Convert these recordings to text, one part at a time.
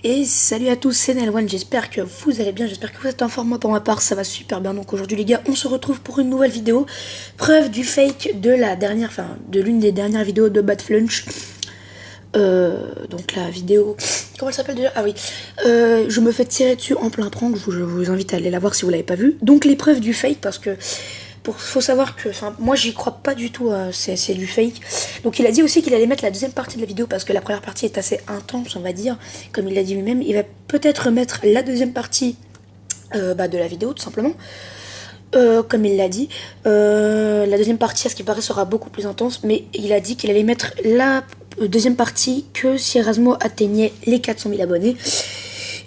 Et salut à tous, c'est Nelwan, j'espère que vous allez bien, j'espère que vous êtes en forme. Pour ma part, ça va super bien. Donc aujourd'hui les gars, on se retrouve pour une nouvelle vidéo. Preuve du fake de la dernière, de l'une des dernières vidéos de Badflunch. Donc la vidéo, comment elle s'appelle déjà? Ah oui, je me fais tirer dessus en plein prank, je vous invite à aller la voir si vous l'avez pas vue. Donc les preuves du fake, parce que faut savoir que, moi j'y crois pas du tout, c'est du fake. Donc il a dit aussi qu'il allait mettre la deuxième partie de la vidéo parce que la première partie est assez intense, on va dire, comme il l'a dit lui-même. Il va peut-être mettre la deuxième partie de la vidéo tout simplement. Comme il l'a dit, la deuxième partie à ce qui paraît sera beaucoup plus intense, mais il a dit qu'il allait mettre la deuxième partie que si Erasmo atteignait les 400 000 abonnés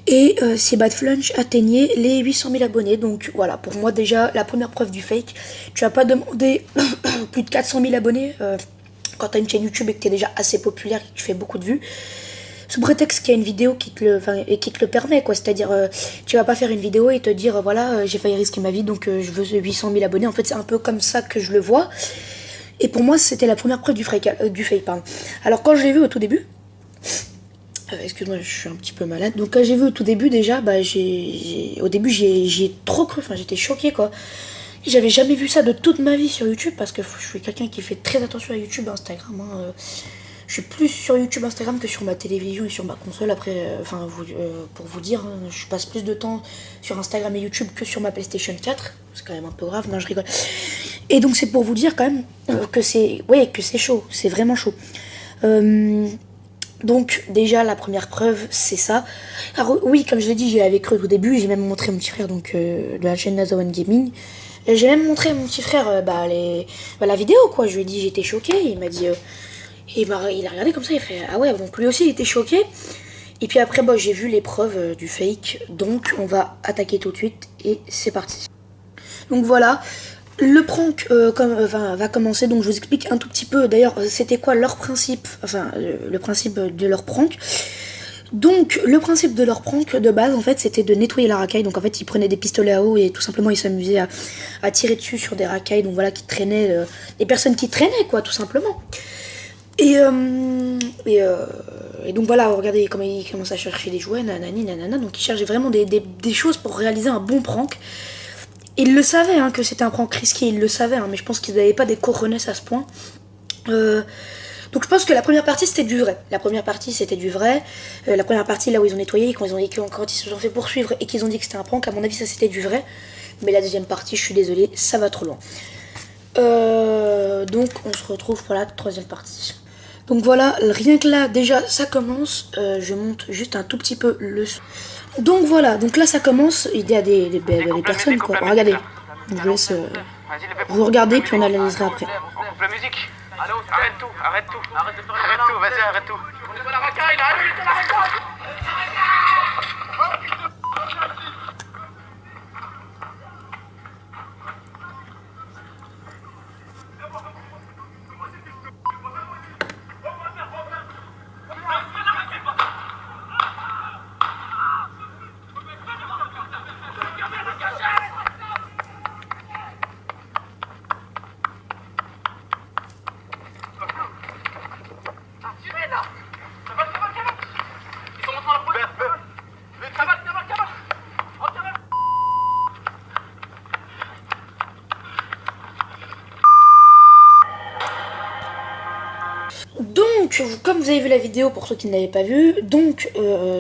et si Badflunch atteignait les 800 000 abonnés. Donc voilà, pour moi déjà la première preuve du fake. Tu vas pas demander plus de 400 000 abonnés quand tu as une chaîne YouTube et que tu es déjà assez populaire et que tu fais beaucoup de vues, sous prétexte qu'il y a une vidéo qui te le permet, quoi. C'est-à-dire, tu vas pas faire une vidéo et te dire, voilà, j'ai failli risquer ma vie, donc je veux 800 000 abonnés. En fait, c'est un peu comme ça que je le vois. Et pour moi, c'était la première preuve du fake, pardon. Alors, quand je l'ai vu au tout début, excuse-moi, je suis un petit peu malade. Donc, quand j'ai vu au tout début, déjà, au début, j'ai trop cru, j'étais choquée, quoi. J'avais jamais vu ça de toute ma vie sur YouTube, parce que je suis quelqu'un qui fait très attention à YouTube, Instagram, Je suis plus sur YouTube, Instagram que sur ma télévision et sur ma console. Après, pour vous dire, je passe plus de temps sur Instagram et YouTube que sur ma PlayStation 4. C'est quand même un peu grave, non, je rigole. Et donc c'est pour vous dire quand même que c'est chaud, c'est vraiment chaud. Donc déjà la première preuve c'est ça. Alors oui, comme je l'ai dit, j'y avais cru au début. J'ai même montré à mon petit frère de la chaîne Nazawan Gaming. J'ai même montré à mon petit frère la vidéo, quoi. Je lui ai dit, j'étais choquée. Il m'a dit il a regardé comme ça, il fait ah ouais, donc lui aussi il était choqué. Et puis après j'ai vu les preuves du fake, donc on va attaquer tout de suite et c'est parti. Donc voilà, le prank va commencer, donc je vous explique un tout petit peu d'ailleurs c'était quoi leur principe, le principe de leur prank. Donc le principe de leur prank de base en fait c'était de nettoyer la racaille. Donc en fait ils prenaient des pistolets à eau et tout simplement ils s'amusaient à tirer dessus sur des racailles, donc voilà, qui traînaient, des personnes qui traînaient, quoi, tout simplement. Et donc voilà, regardez comment il commence à chercher des jouets, nanani, nanana. Donc il cherchait vraiment des choses pour réaliser un bon prank. Il le savait, hein, que c'était un prank risqué, il le savait, hein, mais je pense qu'ils n'avaient pas des cojones à ce point. Donc je pense que la première partie c'était du vrai. La première partie la première partie là où ils ont nettoyé, quand ils se sont fait poursuivre et qu'ils ont dit que c'était un prank, à mon avis ça c'était du vrai. Mais la deuxième partie, je suis désolée, ça va trop loin. Donc on se retrouve pour la troisième partie. Donc voilà, rien que là, déjà, ça commence. Je monte juste un tout petit peu le son. Donc voilà, donc là, ça commence. Il y a des personnes, quoi. Regardez, je vous laisse vous regarder, puis on analysera après. La musique. Arrête tout, arrête tout. Arrête tout, vas-y, arrête tout. On est dans la racaille, là, allez, dans la racaille. Donc, comme vous avez vu la vidéo, pour ceux qui ne l'avaient pas vue, donc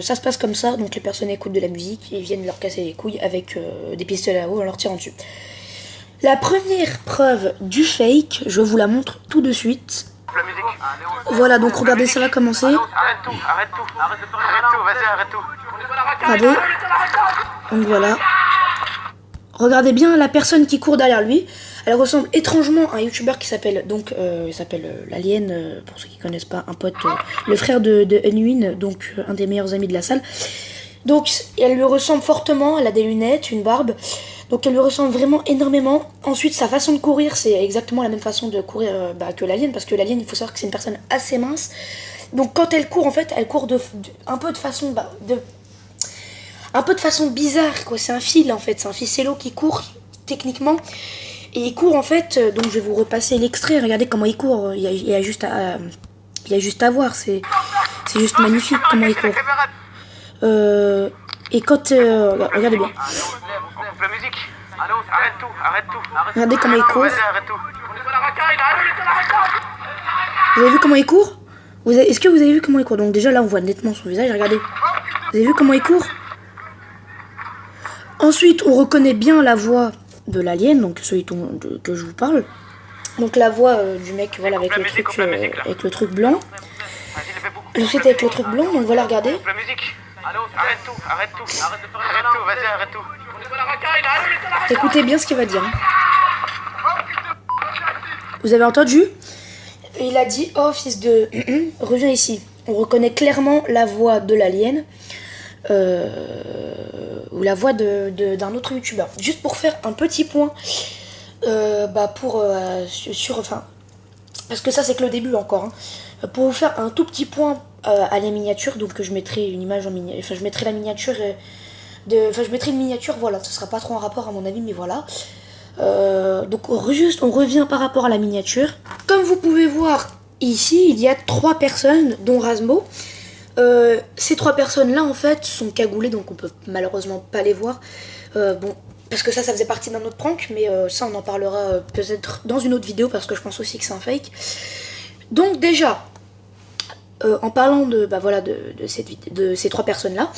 ça se passe comme ça. Donc les personnes écoutent de la musique et viennent leur casser les couilles avec des pistolets à eau en leur tirant dessus. La première preuve du fake, je vous la montre tout de suite. La musique. Voilà, donc regardez, ça va commencer. Arrête tout, arrête tout. Arrête tout, vas-y, arrête tout. Regardez. Donc voilà. Regardez bien la personne qui court derrière lui. Elle ressemble étrangement à un youtubeur qui s'appelle l'Alien, pour ceux qui connaissent pas, un pote, le frère de Unwin, donc un des meilleurs amis de la salle. Donc elle lui ressemble fortement, elle a des lunettes, une barbe, donc elle lui ressemble vraiment énormément. Ensuite sa façon de courir, c'est exactement la même façon de courir que l'Alien, parce que l'Alien, il faut savoir que c'est une personne assez mince. Donc quand elle court, en fait, elle court un peu de façon bizarre, quoi. C'est un fil, en fait, c'est un ficello qui court techniquement. Et il court, en fait, donc je vais vous repasser l'extrait, regardez comment il court, il y a juste à voir, c'est juste magnifique comment il court. Et quand... regardez bien. On coupe la musique. Arrête tout, arrête tout. Regardez comment il court. Vas-y, arrête tout. On est sur la racaille là, allez, on est sur la racaille. Vous avez vu comment il court? Est-ce que vous avez vu comment il court? Donc déjà là on voit nettement son visage, regardez. Vous avez vu comment il court? Ensuite on reconnaît bien la voix de l'alien, donc celui que je vous parle. Donc la voix du mec, voilà, avec le truc blanc. Ensuite avec le truc blanc, donc voilà, regardez. Coupe la musique. Arrête tout, arrête tout. Arrête tout, vas-y, arrête tout. On est sur la racaille là, allez, on est sur la racaille. Écoutez bien ce qu'il va dire. Vous avez entendu? Il a dit, oh fils de... reviens ici. On reconnaît clairement la voix de l'alien. Ou la voix d'un autre youtubeur. Juste pour faire un petit point. Enfin... Parce que ça c'est que le début encore. Hein. Pour vous faire un tout petit point à la miniature. Donc je mettrai une image en miniature. Enfin je mettrai la miniature... je mettrai une miniature, voilà. Ce sera pas trop en rapport à mon avis, mais voilà. Donc juste on revient par rapport à la miniature. Comme vous pouvez voir ici, il y a 3 personnes dont Razmo. Ces 3 personnes là en fait sont cagoulées, donc on peut malheureusement pas les voir. Bon, parce que ça faisait partie d'un autre prank, mais ça on en parlera peut-être dans une autre vidéo parce que je pense aussi que c'est un fake. Donc déjà en parlant de ces 3 personnes là,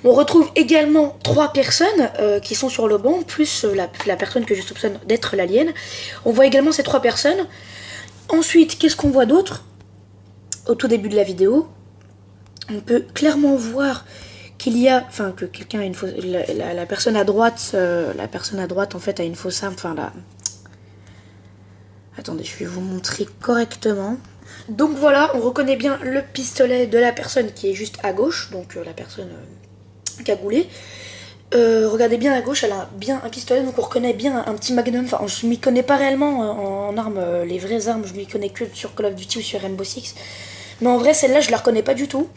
on retrouve également 3 personnes qui sont sur le banc, plus la personne que je soupçonne d'être l'alien. On voit également ces 3 personnes. Ensuite, qu'est-ce qu'on voit d'autre? Au tout début de la vidéo, on peut clairement voir qu'il y a, enfin que quelqu'un a une fausse, la personne à droite, en fait a une fausse arme, enfin là. Attendez, je vais vous montrer correctement. Donc voilà, on reconnaît bien le pistolet de la personne qui est juste à gauche, donc la personne cagoulée. Regardez bien à gauche, elle a bien un pistolet, donc on reconnaît bien un petit magnum. Enfin, je m'y connais pas réellement en armes, les vraies armes, je m'y connais que sur Call of Duty ou sur Rainbow Six. Mais en vrai, celle-là, je la reconnais pas du tout.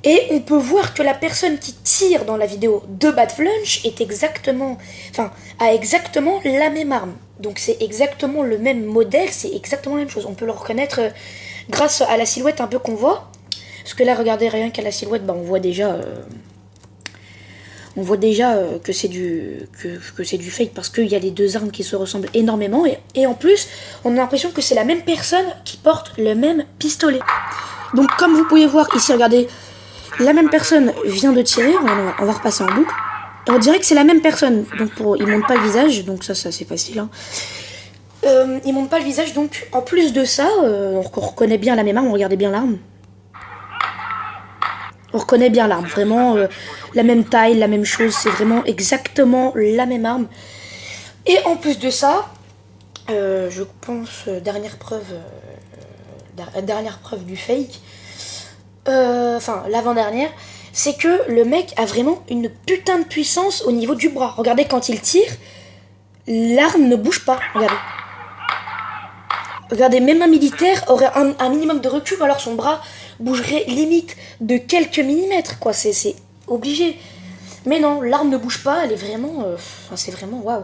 Et on peut voir que la personne qui tire dans la vidéo de Bad Flunch est a exactement la même arme. Donc c'est exactement le même modèle, c'est exactement la même chose. On peut le reconnaître grâce à la silhouette un peu qu'on voit. Parce que là, regardez, rien qu'à la silhouette, on voit déjà... que c'est du fake parce qu'il y a les 2 armes qui se ressemblent énormément et en plus on a l'impression que c'est la même personne qui porte le même pistolet. Donc comme vous pouvez voir ici, regardez, la même personne vient de tirer, on va repasser en boucle. On dirait que c'est la même personne, donc il monte pas le visage, donc ça c'est facile. Hein. Il monte pas le visage, donc en plus de ça, on reconnaît bien la même arme, regardez bien l'arme. On reconnaît bien l'arme, vraiment la même taille, la même chose, c'est vraiment exactement la même arme. Et en plus de ça, je pense, dernière preuve du fake, enfin l'avant-dernière, c'est que le mec a vraiment une putain de puissance au niveau du bras. Regardez quand il tire, l'arme ne bouge pas, regardez. Regardez, même un militaire aurait un minimum de recul, alors son bras bougerait limite de quelques millimètres, quoi, c'est obligé. Mais non, l'arme ne bouge pas, elle est vraiment... c'est vraiment waouh.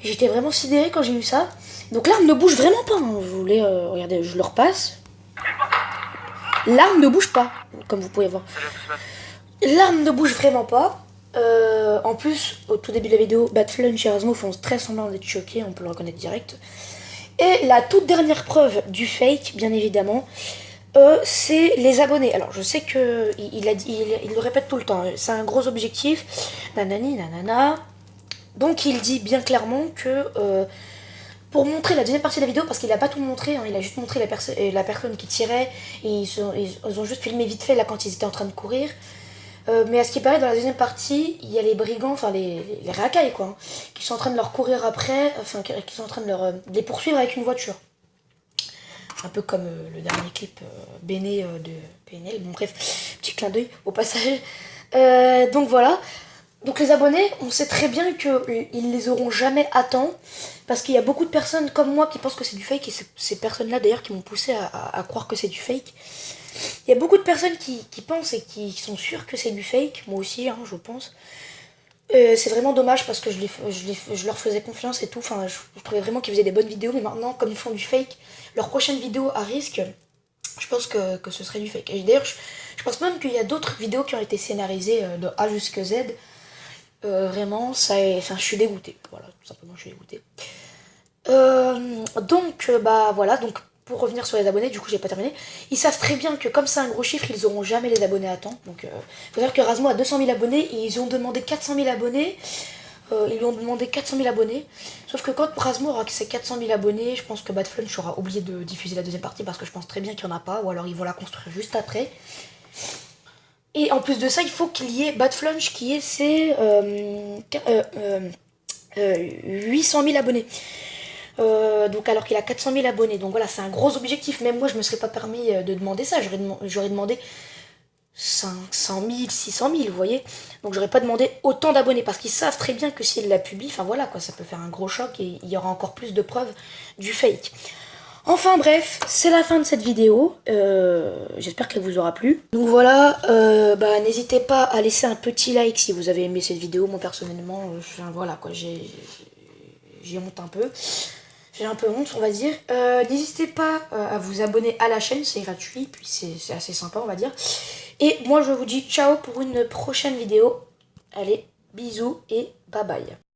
J'étais vraiment sidérée quand j'ai vu ça. Donc l'arme ne bouge vraiment pas, hein. Vous voulez... regardez, je le repasse. L'arme ne bouge pas, comme vous pouvez voir. L'arme ne bouge vraiment pas. En plus, au tout début de la vidéo, Bad Flunch et Razmo font très semblant d'être choqués, on peut le reconnaître direct. Et la toute dernière preuve du fake, bien évidemment, c'est les abonnés. Alors je sais que il le répète tout le temps, c'est un gros objectif, nanani nanana. Donc il dit bien clairement que pour montrer la deuxième partie de la vidéo, parce qu'il a pas tout montré, hein, il a juste montré la personne qui tirait, et ils ont juste filmé vite fait là quand ils étaient en train de courir. Mais à ce qui paraît, dans la deuxième partie, il y a les brigands, enfin les racailles quoi, hein, qui sont en train de leur courir après, enfin qui sont en train de les poursuivre avec une voiture. Un peu comme le dernier clip Béné de PNL, bon bref, petit clin d'œil au passage. Donc voilà, donc les abonnés, on sait très bien qu'ils les auront jamais à temps, parce qu'il y a beaucoup de personnes comme moi qui pensent que c'est du fake, et c'est ces personnes-là d'ailleurs qui m'ont poussé à croire que c'est du fake. Il y a beaucoup de personnes qui pensent et qui sont sûres que c'est du fake, moi aussi, hein, je pense. C'est vraiment dommage parce que je leur faisais confiance et tout, enfin, je trouvais vraiment qu'ils faisaient des bonnes vidéos, mais maintenant, comme ils font du fake, leur prochaine vidéo à risque, Je pense que ce serait du fake. Et d'ailleurs, je pense même qu'il y a d'autres vidéos qui ont été scénarisées de A jusqu'à Z. Vraiment, enfin, je suis dégoûtée. Voilà, tout simplement, je suis dégoûtée. Donc, bah voilà, donc pour revenir sur les abonnés, du coup, j'ai pas terminé. Ils savent très bien que comme c'est un gros chiffre, ils auront jamais les abonnés à temps. Donc, faut dire que Razmo a 200 000 abonnés, et ils ont demandé 400 000 abonnés. Ils lui ont demandé 400 000 abonnés. Sauf que quand Razmo aura ses 400 000 abonnés, je pense que Badflunch aura oublié de diffuser la deuxième partie parce que je pense très bien qu'il n'y en a pas, ou alors ils vont la construire juste après. Et en plus de ça, il faut qu'il y ait Badflunch qui ait ses 800 000 abonnés. Donc alors qu'il a 400 000 abonnés. Donc voilà, c'est un gros objectif. Même moi, je me serais pas permis de demander ça. J'aurais demandé 500 000, 600 000, vous voyez. Donc j'aurais pas demandé autant d'abonnés parce qu'ils savent très bien que s'ils la publient, enfin voilà quoi, ça peut faire un gros choc et il y aura encore plus de preuves du fake. Enfin bref, c'est la fin de cette vidéo. J'espère qu'elle vous aura plu. Donc voilà, bah, n'hésitez pas à laisser un petit like si vous avez aimé cette vidéo. Moi personnellement, voilà quoi, j'ai honte un peu. J'ai un peu honte, on va dire. N'hésitez pas à vous abonner à la chaîne, c'est gratuit, puis c'est assez sympa, on va dire. Et moi, je vous dis ciao pour une prochaine vidéo. Allez, bisous et bye bye.